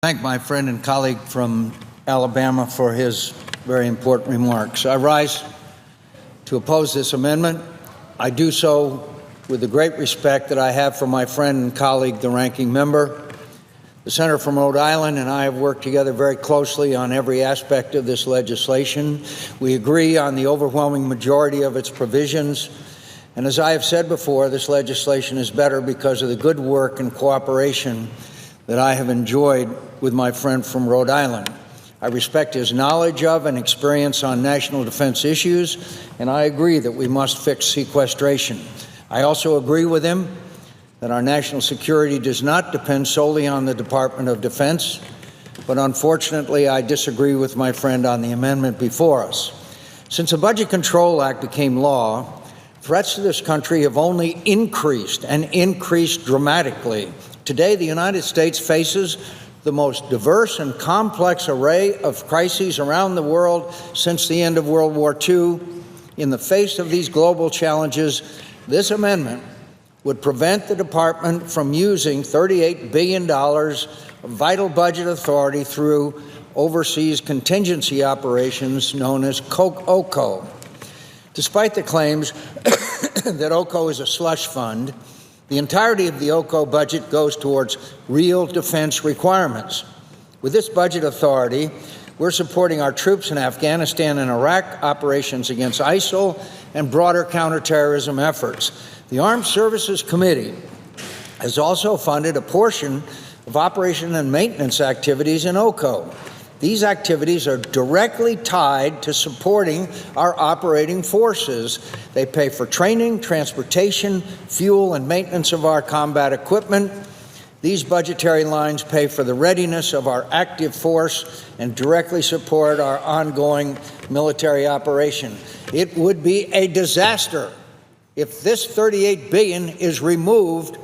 Thank my friend and colleague from Alabama for his very important remarks. I rise to oppose this amendment. I do so with the great respect that I have for my friend and colleague, the ranking member. The senator from Rhode Island and I have worked together very closely on every aspect of this legislation. We agree on the overwhelming majority of its provisions. And as I have said before, this legislation is better because of the good work and cooperation that I have enjoyed with my friend from Rhode Island. I respect his knowledge of and experience on national defense issues, and I agree that we must fix sequestration. I also agree with him that our national security does not depend solely on the Department of Defense, but unfortunately, I disagree with my friend on the amendment before us. Since the Budget Control Act became law, threats to this country have only increased and increased dramatically. Today, the United States faces the most diverse and complex array of crises around the world since the end of World War II. In the face of these global challenges, this amendment would prevent the department from using $38 billion of vital budget authority through overseas contingency operations known as OCO. Despite the claims that OCO is a slush fund, the entirety of the OCO budget goes towards real defense requirements. With this budget authority, we're supporting our troops in Afghanistan and Iraq, operations against ISIL, and broader counterterrorism efforts. The Armed Services Committee has also funded a portion of operation and maintenance activities in OCO. These activities are directly tied to supporting our operating forces. They pay for training, transportation, fuel, and maintenance of our combat equipment. These budgetary lines pay for the readiness of our active force and directly support our ongoing military operation. It would be a disaster if this $38 billion is removed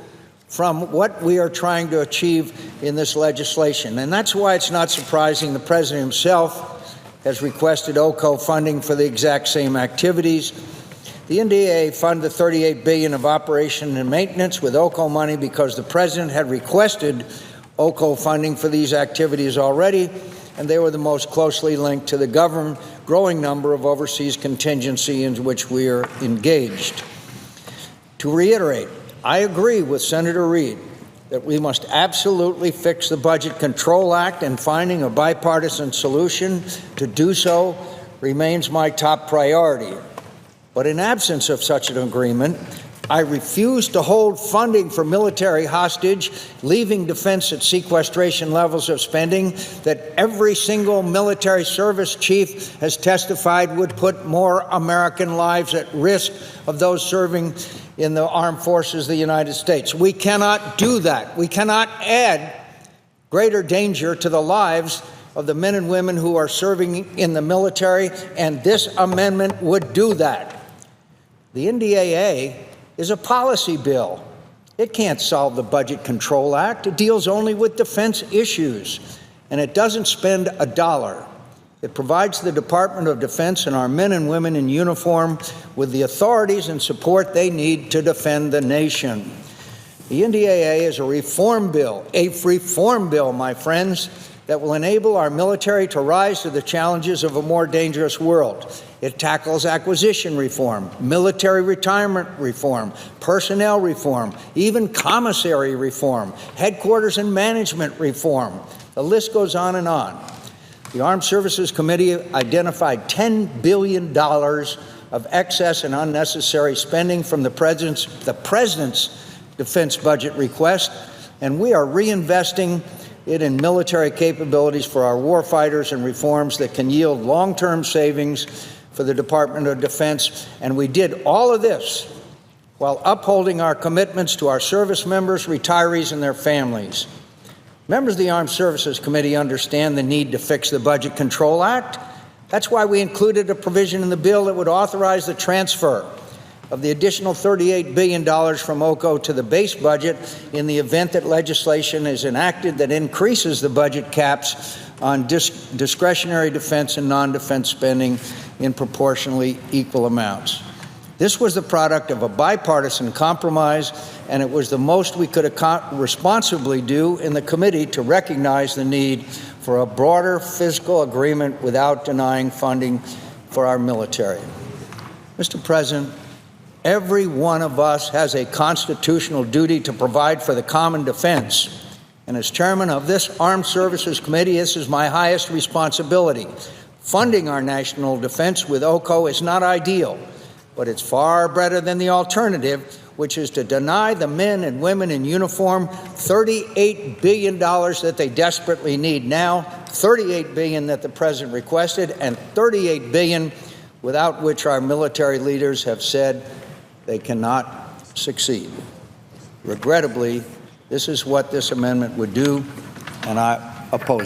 from what we are trying to achieve in this legislation. And that's why it's not surprising the President himself has requested OCO funding for the exact same activities. The NDAA funded the $38 billion of operation and maintenance with OCO money because the President had requested OCO funding for these activities already, and they were the most closely linked to the growing number of overseas contingency in which we are engaged. To reiterate, I agree with Senator Reid that we must absolutely fix the Budget Control Act, and finding a bipartisan solution to do so remains my top priority. But in absence of such an agreement, I refuse to hold funding for military hostage, leaving defense at sequestration levels of spending that every single military service chief has testified would put more American lives at risk of those serving in the armed forces of the United States. We cannot do that. We cannot add greater danger to the lives of the men and women who are serving in the military, and this amendment would do that. The NDAA is a policy bill. It can't solve the Budget Control Act. It deals only with defense issues, and it doesn't spend a dollar. It provides the Department of Defense and our men and women in uniform with the authorities and support they need to defend the nation. The NDAA is a reform bill, my friends, that will enable our military to rise to the challenges of a more dangerous world. It tackles acquisition reform, military retirement reform, personnel reform, even commissary reform, headquarters and management reform. The list goes on and on. The Armed Services Committee identified $10 billion of excess and unnecessary spending from the President's defense budget request, and we are reinvesting it in military capabilities for our warfighters and reforms that can yield long-term savings for the Department of Defense. And we did all of this while upholding our commitments to our service members, retirees, and their families. Members of the Armed Services Committee understand the need to fix the Budget Control Act. That's why we included a provision in the bill that would authorize the transfer of the additional $38 billion from OCO to the base budget in the event that legislation is enacted that increases the budget caps on discretionary defense and non-defense spending in proportionally equal amounts. This was the product of a bipartisan compromise, and it was the most we could responsibly do in the committee to recognize the need for a broader fiscal agreement without denying funding for our military. Mr. President, every one of us has a constitutional duty to provide for the common defense. And as chairman of this Armed Services Committee, this is my highest responsibility. Funding our national defense with OCO is not ideal, but it's far better than the alternative, which is to deny the men and women in uniform $38 billion that they desperately need now, $38 billion that the president requested, and $38 billion without which our military leaders have said they cannot succeed. Regrettably, this is what this amendment would do, and I oppose it.